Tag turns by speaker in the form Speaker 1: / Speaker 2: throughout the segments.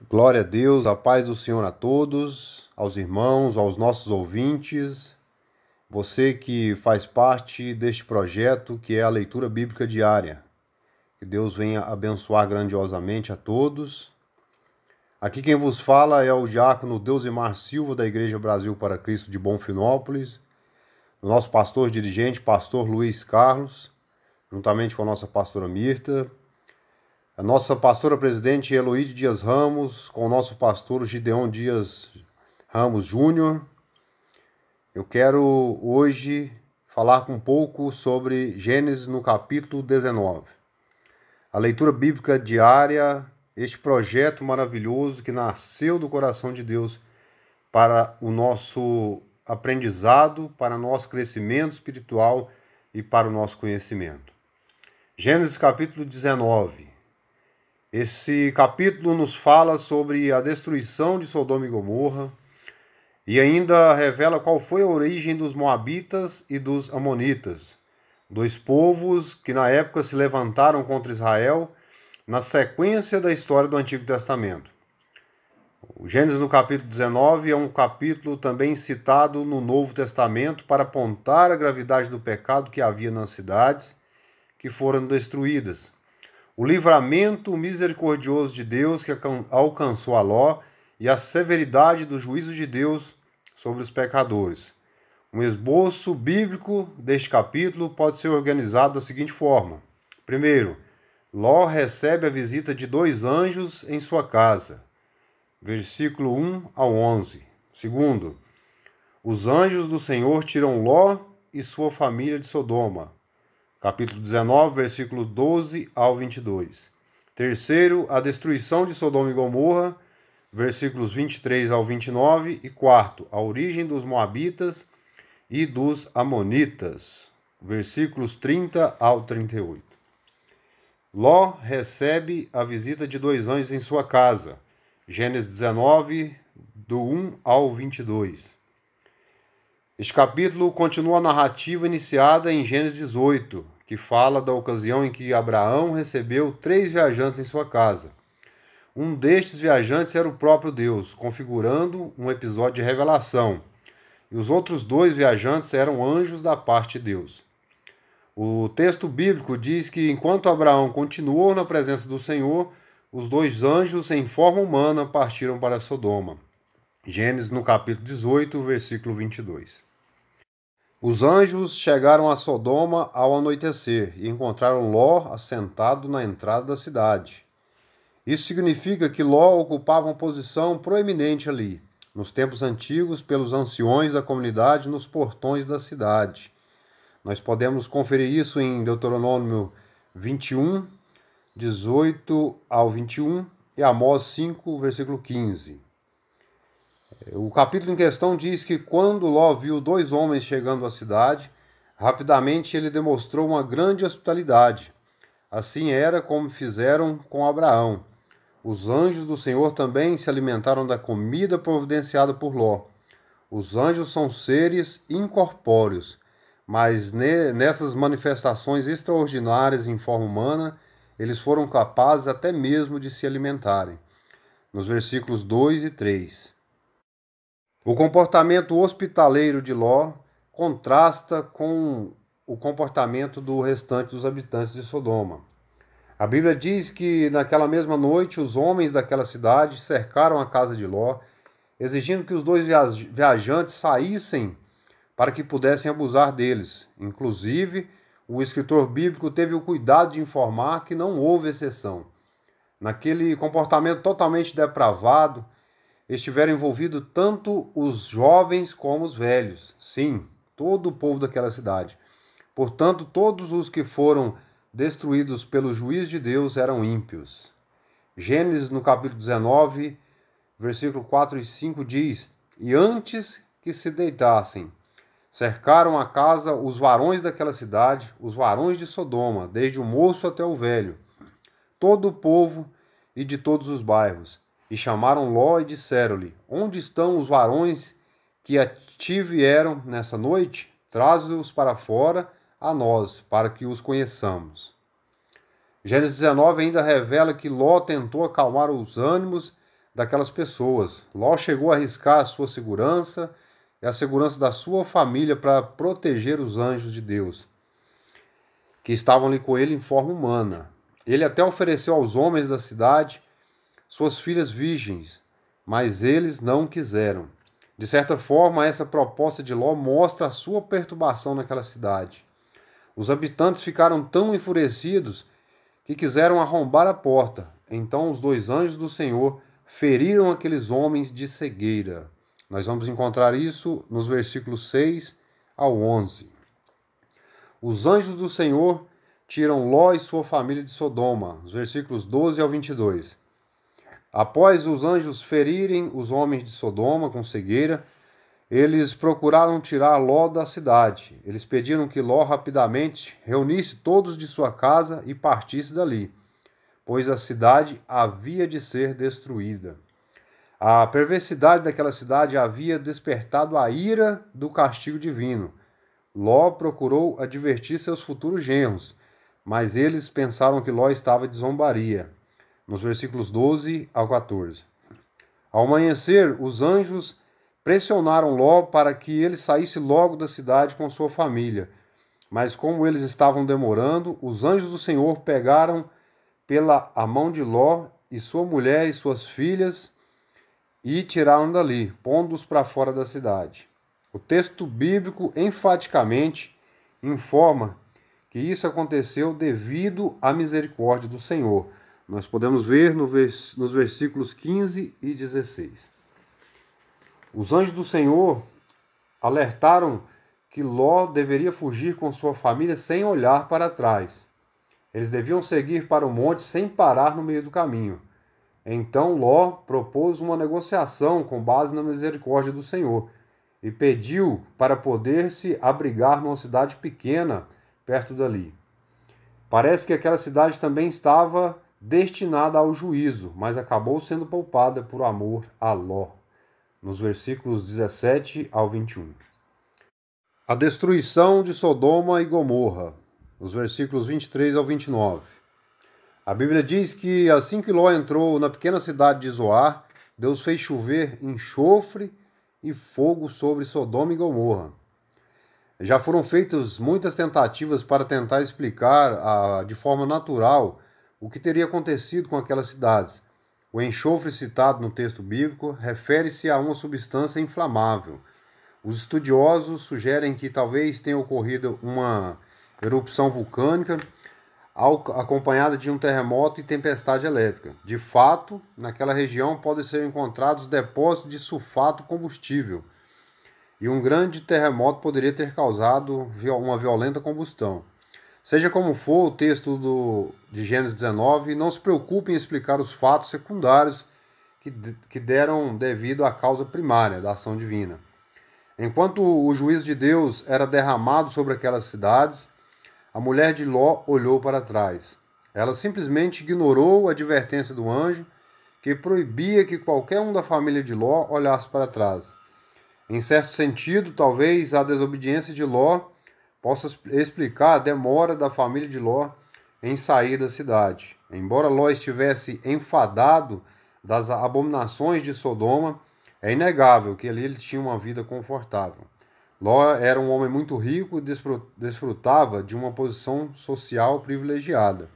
Speaker 1: Glória a Deus, a paz do Senhor a todos, aos irmãos, aos nossos ouvintes, você que faz parte deste projeto que é a leitura bíblica diária. Que Deus venha abençoar grandiosamente a todos. Aqui quem vos fala é o diácono Deusimar Silva, da Igreja Brasil para Cristo de Bonfinópolis, o nosso pastor dirigente, pastor Luiz Carlos, juntamente com a nossa pastora Mirta, a nossa pastora presidente Eloíde Dias Ramos, com o nosso pastor Gideon Dias Ramos Júnior. Eu quero hoje falar um pouco sobre Gênesis no capítulo 19. A leitura bíblica diária, este projeto maravilhoso que nasceu do coração de Deus para o nosso aprendizado, para o nosso crescimento espiritual e para o nosso conhecimento. Gênesis capítulo 19. Esse capítulo nos fala sobre a destruição de Sodoma e Gomorra e ainda revela qual foi a origem dos Moabitas e dos Amonitas, dois povos que na época se levantaram contra Israel na sequência da história do Antigo Testamento. O Gênesis no capítulo 19 é um capítulo também citado no Novo Testamento para apontar a gravidade do pecado que havia nas cidades que foram destruídas. O livramento misericordioso de Deus que alcançou a Ló e a severidade do juízo de Deus sobre os pecadores. Um esboço bíblico deste capítulo pode ser organizado da seguinte forma. Primeiro, Ló recebe a visita de dois anjos em sua casa. Versículo 1 ao 11. Segundo, os anjos do Senhor tiram Ló e sua família de Sodoma. Capítulo 19, versículo 12 ao 22. Terceiro, a destruição de Sodoma e Gomorra, versículos 23 ao 29. E quarto, a origem dos Moabitas e dos Amonitas, versículos 30 ao 38. Ló recebe a visita de dois anjos em sua casa. Gênesis 19, do 1 ao 22. Este capítulo continua a narrativa iniciada em Gênesis 18, que fala da ocasião em que Abraão recebeu 3 viajantes em sua casa. Um destes viajantes era o próprio Deus, configurando um episódio de revelação, e os outros 2 viajantes eram anjos da parte de Deus. O texto bíblico diz que enquanto Abraão continuou na presença do Senhor, os 2 anjos em forma humana partiram para Sodoma. Gênesis no capítulo 18, versículo 22. Os anjos chegaram a Sodoma ao anoitecer e encontraram Ló assentado na entrada da cidade. Isso significa que Ló ocupava uma posição proeminente ali, nos tempos antigos, pelos anciões da comunidade nos portões da cidade. Nós podemos conferir isso em Deuteronômio 21, 18 ao 21 e Amós 5, versículo 15. O capítulo em questão diz que quando Ló viu 2 homens chegando à cidade, rapidamente ele demonstrou uma grande hospitalidade. Assim era como fizeram com Abraão. Os anjos do Senhor também se alimentaram da comida providenciada por Ló. Os anjos são seres incorpóreos, mas nessas manifestações extraordinárias em forma humana, eles foram capazes até mesmo de se alimentarem. Nos versículos 2 e 3. O comportamento hospitaleiro de Ló contrasta com o comportamento do restante dos habitantes de Sodoma. A Bíblia diz que naquela mesma noite os homens daquela cidade cercaram a casa de Ló, exigindo que os 2 viajantes saíssem para que pudessem abusar deles. Inclusive, o escritor bíblico teve o cuidado de informar que não houve exceção. Naquele comportamento totalmente depravado, estiveram envolvidos tanto os jovens como os velhos. Sim, todo o povo daquela cidade. Portanto, todos os que foram destruídos pelo juiz de Deus eram ímpios. Gênesis, no capítulo 19, versículo 4 e 5 diz: E antes que se deitassem, cercaram a casa os varões daquela cidade, os varões de Sodoma, desde o moço até o velho, todo o povo e de todos os bairros. E chamaram Ló e disseram-lhe: Onde estão os varões que a ti vieram nessa noite? Traze-os para fora a nós, para que os conheçamos. Gênesis 19 ainda revela que Ló tentou acalmar os ânimos daquelas pessoas. Ló chegou a arriscar a sua segurança e a segurança da sua família para proteger os anjos de Deus, que estavam ali com ele em forma humana. Ele até ofereceu aos homens da cidade suas filhas virgens, mas eles não quiseram. De certa forma, essa proposta de Ló mostra a sua perturbação naquela cidade. Os habitantes ficaram tão enfurecidos que quiseram arrombar a porta. Então os dois anjos do Senhor feriram aqueles homens de cegueira. Nós vamos encontrar isso nos versículos 6 ao 11. Os anjos do Senhor tiram Ló e sua família de Sodoma, os versículos 12 ao 22. Após os anjos ferirem os homens de Sodoma com cegueira, eles procuraram tirar Ló da cidade. Eles pediram que Ló rapidamente reunisse todos de sua casa e partisse dali, pois a cidade havia de ser destruída. A perversidade daquela cidade havia despertado a ira do castigo divino. Ló procurou advertir seus futuros genros, mas eles pensaram que Ló estava de zombaria. Nos versículos 12 ao 14. Ao amanhecer, os anjos pressionaram Ló para que ele saísse logo da cidade com sua família. Mas como eles estavam demorando, os anjos do Senhor pegaram pela a mão de Ló e sua mulher e suas filhas e tiraram dali, pondo-os para fora da cidade. O texto bíblico enfaticamente informa que isso aconteceu devido à misericórdia do Senhor. Nós podemos ver nos versículos 15 e 16. Os anjos do Senhor alertaram que Ló deveria fugir com sua família sem olhar para trás. Eles deviam seguir para o monte sem parar no meio do caminho. Então Ló propôs uma negociação com base na misericórdia do Senhor e pediu para poder se abrigar numa cidade pequena perto dali. Parece que aquela cidade também estava destinada ao juízo, mas acabou sendo poupada por amor a Ló, nos versículos 17 ao 21. A destruição de Sodoma e Gomorra, os versículos 23 ao 29. A Bíblia diz que assim que Ló entrou na pequena cidade de Zoar, Deus fez chover enxofre e fogo sobre Sodoma e Gomorra. Já foram feitas muitas tentativas para tentar explicar de forma natural o que teria acontecido com aquelas cidades. O enxofre citado no texto bíblico refere-se a uma substância inflamável. Os estudiosos sugerem que talvez tenha ocorrido uma erupção vulcânica acompanhada de um terremoto e tempestade elétrica. De fato, naquela região podem ser encontrados depósitos de sulfato combustível, e um grande terremoto poderia ter causado uma violenta combustão. Seja como for, o texto de Gênesis 19 não se preocupe em explicar os fatos secundários que deram devido à causa primária da ação divina. Enquanto o juízo de Deus era derramado sobre aquelas cidades, a mulher de Ló olhou para trás. Ela simplesmente ignorou a advertência do anjo, que proibia que qualquer um da família de Ló olhasse para trás. Em certo sentido, talvez a desobediência de Ló possa explicar a demora da família de Ló em sair da cidade. Embora Ló estivesse enfadado das abominações de Sodoma, é inegável que ali ele tinha uma vida confortável. Ló era um homem muito rico e desfrutava de uma posição social privilegiada.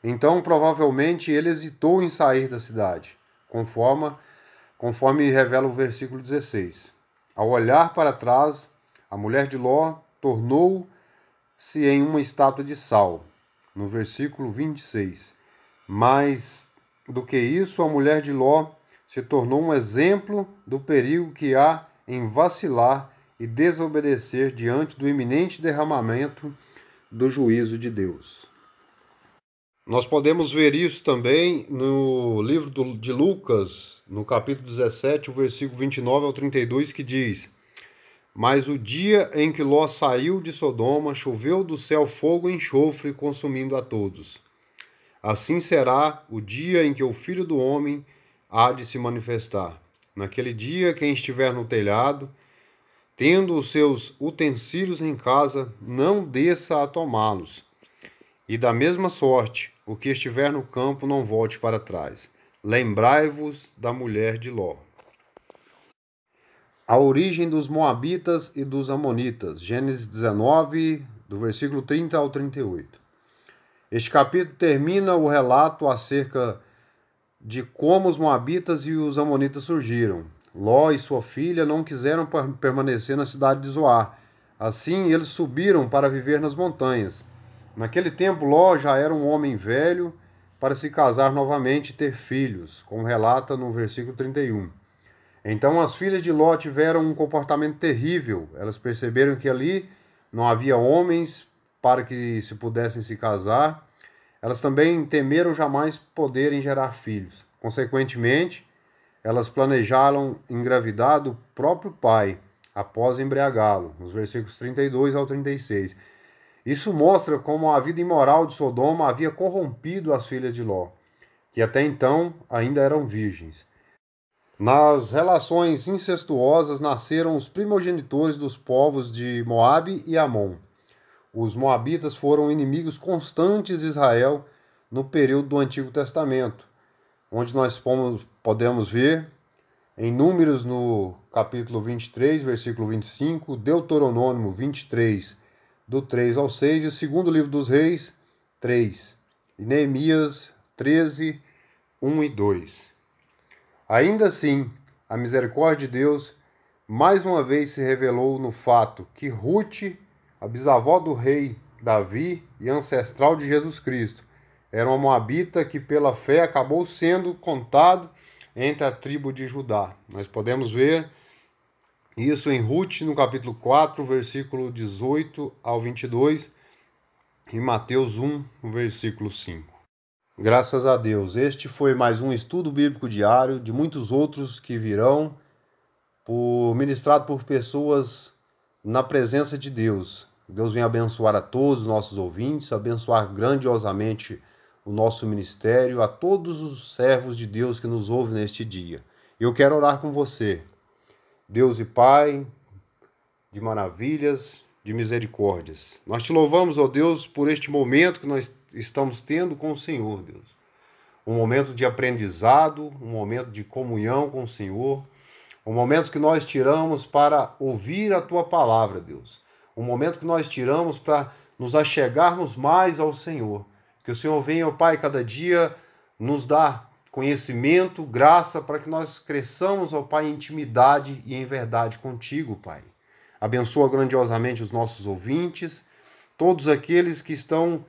Speaker 1: Então, provavelmente, ele hesitou em sair da cidade, conforme revela o versículo 16. Ao olhar para trás, a mulher de Ló tornou-se em uma estátua de sal, no versículo 26. Mais do que isso, a mulher de Ló se tornou um exemplo do perigo que há em vacilar e desobedecer diante do iminente derramamento do juízo de Deus. Nós podemos ver isso também no livro de Lucas, no capítulo 17, o versículo 29 ao 32, que diz: Mas o dia em que Ló saiu de Sodoma, choveu do céu fogo e enxofre, consumindo a todos. Assim será o dia em que o Filho do Homem há de se manifestar. Naquele dia, quem estiver no telhado, tendo os seus utensílios em casa, não desça a tomá-los. E da mesma sorte, o que estiver no campo não volte para trás. Lembrai-vos da mulher de Ló. A origem dos Moabitas e dos Amonitas. Gênesis 19, do versículo 30 ao 38. Este capítulo termina o relato acerca de como os Moabitas e os Amonitas surgiram. Ló e sua filha não quiseram permanecer na cidade de Zoar. Assim, eles subiram para viver nas montanhas. Naquele tempo, Ló já era um homem velho para se casar novamente e ter filhos, como relata no versículo 31. Então as filhas de Ló tiveram um comportamento terrível. Elas perceberam que ali não havia homens para que se pudessem se casar. Elas também temeram jamais poderem gerar filhos. Consequentemente, elas planejaram engravidar do próprio pai, após embriagá-lo, nos versículos 32 ao 36. Isso mostra como a vida imoral de Sodoma havia corrompido as filhas de Ló, que até então ainda eram virgens. Nas relações incestuosas nasceram os primogenitores dos povos de Moabe e Amon. Os moabitas foram inimigos constantes de Israel no período do Antigo Testamento, onde nós podemos ver em Números no capítulo 23, versículo 25, Deuteronômio 23, do 3 ao 6, e o segundo livro dos Reis, 3, e Neemias 13, 1 e 2. Ainda assim, a misericórdia de Deus mais uma vez se revelou no fato que Ruth, a bisavó do rei Davi e ancestral de Jesus Cristo, era uma moabita que pela fé acabou sendo contado entre a tribo de Judá. Nós podemos ver isso em Ruth, no capítulo 4, versículo 18 ao 22, e Mateus 1, no versículo 5. Graças a Deus, este foi mais um estudo bíblico diário, de muitos outros que virão, ministrado por pessoas na presença de Deus. Deus venha abençoar a todos os nossos ouvintes, abençoar grandiosamente o nosso ministério, a todos os servos de Deus que nos ouvem neste dia. Eu quero orar com você. Deus e Pai, de maravilhas, de misericórdias. Nós te louvamos, ó Deus, por este momento que nós estamos tendo com o Senhor, Deus. Um momento de aprendizado, um momento de comunhão com o Senhor, um momento que nós tiramos para ouvir a Tua palavra, Deus. Um momento que nós tiramos para nos achegarmos mais ao Senhor. Que o Senhor venha, ó Pai, cada dia nos dar conhecimento, graça, para que nós cresçamos, ó Pai, em intimidade e em verdade contigo, Pai. Abençoa grandiosamente os nossos ouvintes, todos aqueles que estão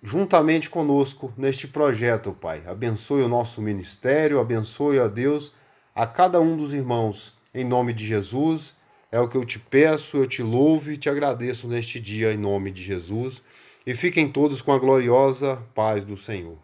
Speaker 1: juntamente conosco neste projeto, Pai. Abençoe o nosso ministério, abençoe, ó Deus, a cada um dos irmãos. Em nome de Jesus, é o que eu te peço, eu te louvo e te agradeço neste dia, em nome de Jesus. E fiquem todos com a gloriosa paz do Senhor.